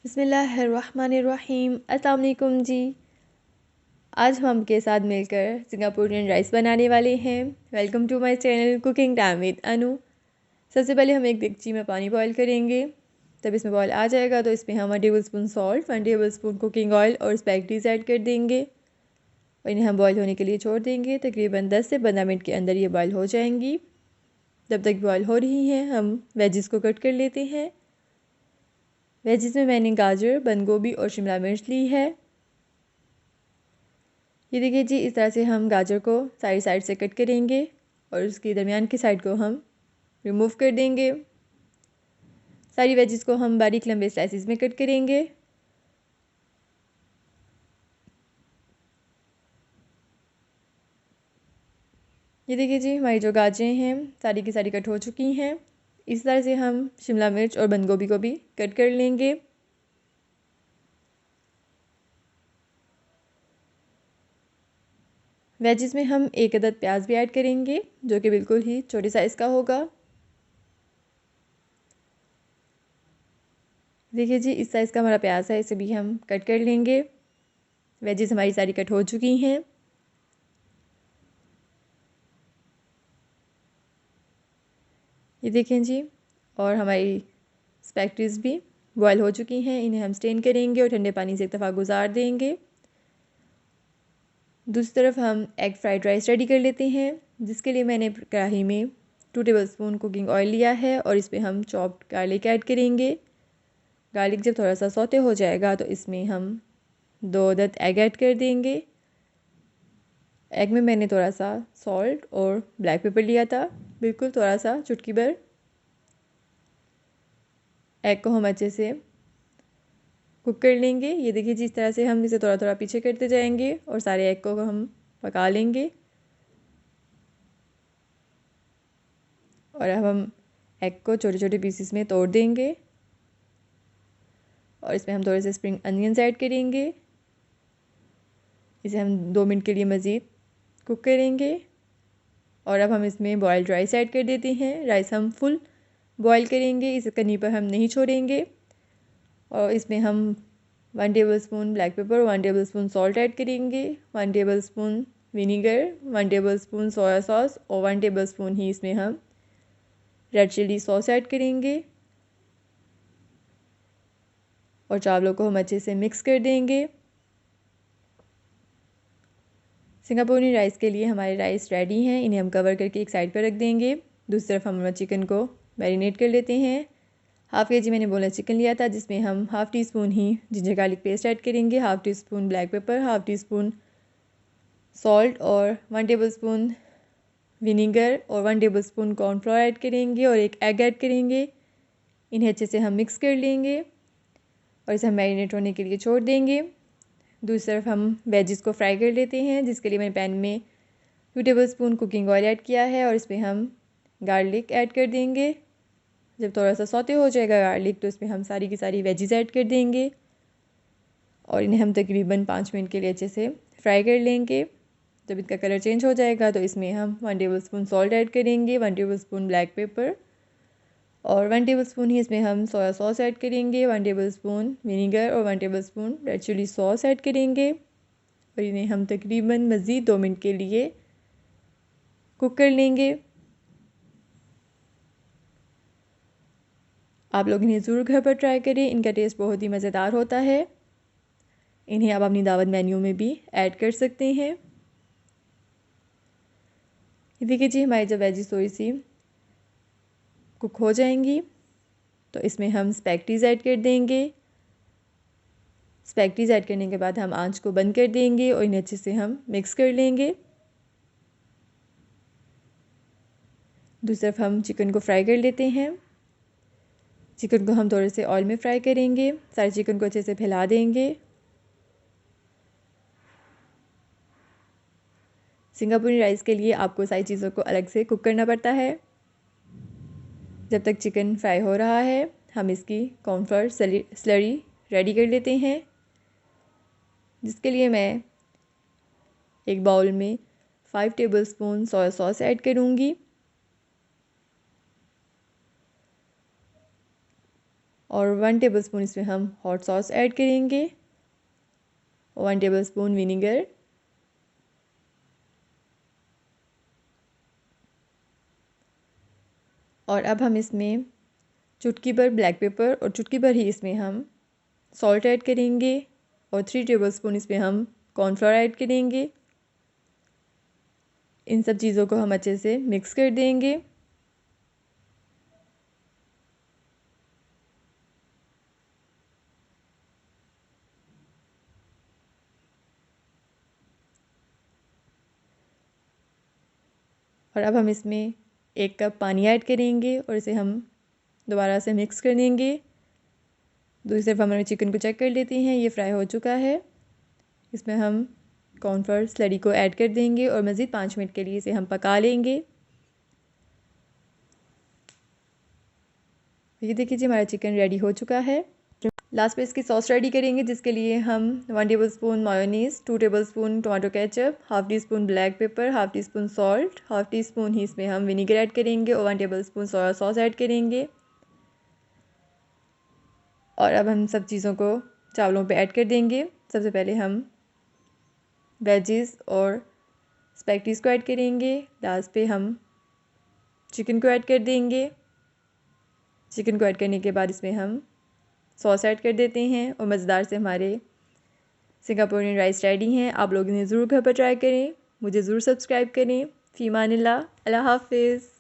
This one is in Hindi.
बिस्मिल्लाहिर्रहमानिर्रहीम। अस्सलाम वालेकुम जी। आज हम आपके साथ मिलकर सिंगापुरियन राइस बनाने वाले हैं। Welcome to my channel cooking time with Anu. सबसे पहले हम एक देगची में पानी बॉईल करेंगे। तब इसमें बॉईल आ जाएगा तो इसमें हम 1 table spoon salt, 1 table spoon cooking oil और स्पैगेटीज ऐड कर देंगे और इन्हें हम बॉईल होने के लिए छोड़ देंगे। तकरीबन 10 से 15 मिनट के अंदर ये बॉईल हो जाएंगी। जब तक बॉईल हो रही हैं हम वेजिस को कट कर लेते हैं। वेजिस में मैंने गाजर, बंद गोभी और शिमला मिर्च ली है। ये देखिए जी, इस तरह से हम गाजर को सारी साइड से कट करेंगे और उसकी दरमियान की साइड को हम रिमूव कर देंगे। सारी वेजिस को हम बारीक लंबे स्लाइसिस में कट करेंगे। ये देखिए जी, हमारी जो गाजरें हैं सारी की सारी कट हो चुकी हैं। इस तरह से हम शिमला मिर्च और बंद गोभी को भी कट कर लेंगे। वेजिस में हम 1 अदद प्याज भी ऐड करेंगे जो कि बिल्कुल ही छोटे साइज़ का होगा। देखिए जी, इस साइज़ का हमारा प्याज है, इसे भी हम कट कर लेंगे। वेजिस हमारी सारी कट हो चुकी हैं। ये देखें जी, और हमारी स्पैगेटीज भी बॉयल हो चुकी हैं। इन्हें हम स्टेन करेंगे और ठंडे पानी से एक दफ़ा गुजार देंगे। दूसरी तरफ हम एग फ्राइड राइस रेडी कर लेते हैं, जिसके लिए मैंने कढ़ाई में 2 टेबल स्पून कुकिंग ऑयल लिया है और इस पर हम चॉप्ड गार्लिक ऐड करेंगे। गार्लिक जब थोड़ा सा सौते हो जाएगा तो इसमें हम 2 अदद एग ऐड कर देंगे। एग में मैंने थोड़ा सा सॉल्ट और ब्लैक पेपर लिया था, बिल्कुल थोड़ा सा, चुटकी भर। एग को हम अच्छे से कुक कर लेंगे। ये देखिए जिस तरह से हम इसे थोड़ा थोड़ा पीछे करते जाएंगे और सारे एग को हम पका लेंगे। और अब हम एग को छोटे छोटे पीसेस में तोड़ देंगे और इसमें हम थोड़े से स्प्रिंग अनियंस ऐड करेंगे। इसे हम 2 मिनट के लिए मज़ीद कुक करेंगे। और अब हम इसमें बॉयल्ड राइस ऐड कर देते हैं। राइस हम फुल बॉयल करेंगे, इसे कहीं पर हम नहीं छोड़ेंगे। और इसमें हम 1 table spoon black paper, 1 table spoon salt add करेंगे, 1 table spoon vinegar, 1 table spoon soya sauce और 1 टेबल स्पून ही इसमें हम रेड चिली सॉस ऐड करेंगे और चावलों को हम अच्छे से मिक्स कर देंगे। सिंगापुरी राइस के लिए हमारे राइस रेडी हैं। इन्हें हम कवर करके एक साइड पर रख देंगे। दूसरी तरफ हम चिकन को मैरिनेट कर लेते हैं। हाफ़ के जी मैंने बोला चिकन लिया था, जिसमें हम हाफ़ टी स्पून ही जिंजर गार्लिक पेस्ट ऐड करेंगे, half teaspoon black pepper, half teaspoon salt और 1 टेबल स्पून विनीगर और 1 टेबल स्पून कॉर्नफ्लोर ऐड करेंगे और एक एग ऐड करेंगे। इन्हें अच्छे से हम मिक्स कर लेंगे और इसे हम मैरिनेट होने के लिए छोड़ देंगे। दूसरी तरफ हम वेजिस को फ्राई कर लेते हैं, जिसके लिए मैंने पैन में 2 table spoon cooking oil add किया है और इसमें हम गार्लिक ऐड कर देंगे। जब थोड़ा सा सौते हो जाएगा गार्लिक तो इसमें हम सारी की सारी वेजिस ऐड कर देंगे और इन्हें हम तकरीबन 5 मिनट के लिए अच्छे से फ्राई कर लेंगे। जब इसका कलर चेंज हो जाएगा तो इसमें हम 1 टेबल स्पून सॉल्ट ऐड करेंगे, 1 टेबल स्पून ब्लैक पेपर और 1 टेबल स्पून ही इसमें हम सोया सॉस ऐड करेंगे, 1 टेबल स्पून विनीगर और 1 tablespoon red chilli sauce add करेंगे और इन्हें हम तकरीबन मज़ीद 2 मिनट के लिए कुक कर लेंगे। आप लोग इन्हें ज़रूर घर पर ट्राई करें, इनका टेस्ट बहुत ही मज़ेदार होता है। इन्हें आप अपनी दावत मेन्यू में भी ऐड कर सकते हैं। ये देखिए जी, हमारी जब वेजिस थोड़ी सी कुक हो जाएंगी तो इसमें हम स्पैगेटीज ऐड कर देंगे। स्पैगेटीज ऐड करने के बाद हम आंच को बंद कर देंगे और इन्हें अच्छे से हम मिक्स कर लेंगे। दूसरी तरफ हम चिकन को फ्राई कर लेते हैं। चिकन को हम थोड़े से ऑयल में फ्राई करेंगे, सारे चिकन को अच्छे से फैला देंगे। सिंगापुरी राइस के लिए आपको सारी चीज़ों को अलग से कुक करना पड़ता है। जब तक चिकन फ्राई हो रहा है हम इसकी कॉर्नफ्लोर स्लरी रेडी कर लेते हैं, जिसके लिए मैं एक बाउल में 5 table spoon soya sauce add करूँगी और 1 टेबलस्पून इसमें हम हॉट सॉस ऐड करेंगे, 1 टेबलस्पून विनीगर, और अब हम इसमें चुटकी भर ब्लैक पेपर और चुटकी भर ही इसमें हम सॉल्ट ऐड करेंगे और 3 टेबलस्पून इसमें हम कॉर्नफ्लोर ऐड करेंगे। इन सब चीज़ों को हम अच्छे से मिक्स कर देंगे। और अब हम इसमें 1 कप पानी ऐड करेंगे और इसे हम दोबारा से मिक्स कर देंगे। दूसरी तरफ हमारे चिकन को चेक कर लेते हैं, ये फ्राई हो चुका है। इसमें हम कॉर्नफ्लोर स्लरी को ऐड कर देंगे और मज़ीद 5 मिनट के लिए इसे हम पका लेंगे। ये देखिए जी, हमारा चिकन रेडी हो चुका है। लास्ट में इसकी सॉस रेडी करेंगे, जिसके लिए हम 1 tablespoon mayonnaise, 2 tablespoon tomato ketchup, half teaspoon black pepper, half teaspoon salt, half teaspoon ही इसमें हम विनीगर ऐड करेंगे और 1 टेबलस्पून सोया सॉस ऐड करेंगे। और अब हम सब चीज़ों को चावलों पे ऐड कर देंगे। सबसे पहले हम वेजिस और स्पैगेटीज़ को ऐड करेंगे। लास्ट पे हम चिकन को ऐड कर देंगे। चिकन को ऐड करने के बाद इसमें हम सॉस ऐड कर देते हैं और मज़ेदार से हमारे सिंगापुरियन राइस रेडी हैं। आप लोग इन्हें ज़रूर घर पर ट्राई करें, मुझे ज़रूर सब्सक्राइब करें। फ़ी अमानिल्लाह, अल्लाह हाफ़िज़।